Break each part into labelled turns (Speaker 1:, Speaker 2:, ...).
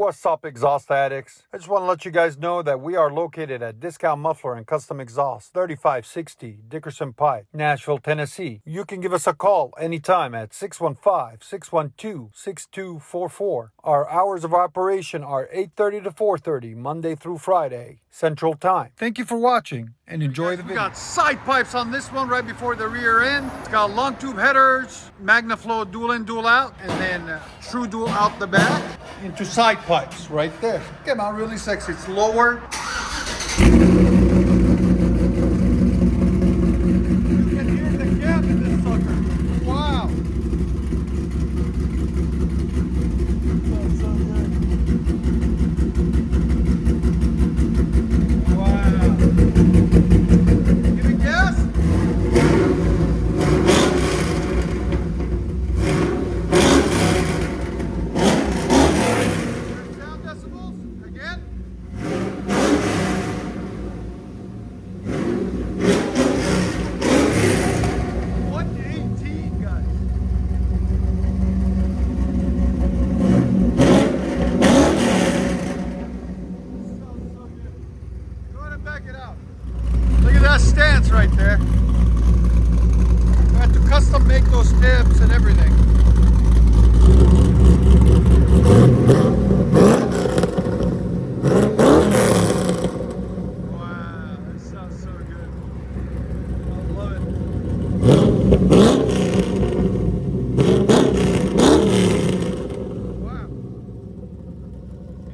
Speaker 1: What's up, exhaust addicts? I just want to let you guys know that we are located at Discount Muffler and Custom Exhaust, 3560 Dickerson Pike, Nashville, Tennessee. You can give us a call anytime at 615-612-6244. Our hours of operation are 8:30 to 4:30, Monday through Friday, Central Time. Thank you for watching and enjoy the video. We got side pipes on this one right before the rear end. It's got long tube headers, MAGNAFLOW dual in, dual out, and then true dual out the back into side pipes right there. Came out really sexy. It's lower. You can hear the cab in this sucker. Wow. That's so good. Wow. Give me gas. Look at that stance right there. I had to custom make those tips and everything. Wow, that sounds so good. I love it. Wow.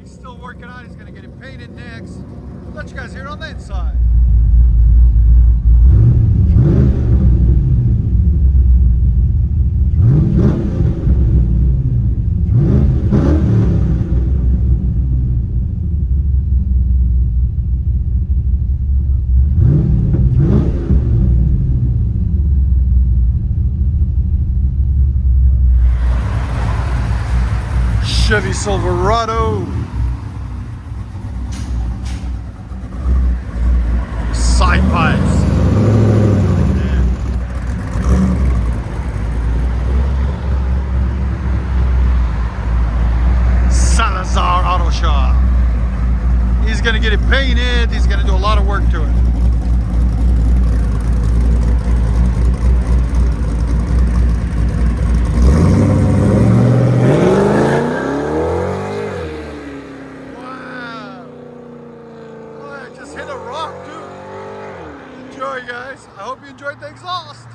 Speaker 1: He's still working on it. He's going to get it painted next. I'll let you guys hear it on the inside. Chevy Silverado. Side pipes. Salazar Auto Shop. He's gonna get it painted. He's gonna do a lot of work to it. Enjoy, guys. I hope you enjoyed the exhaust.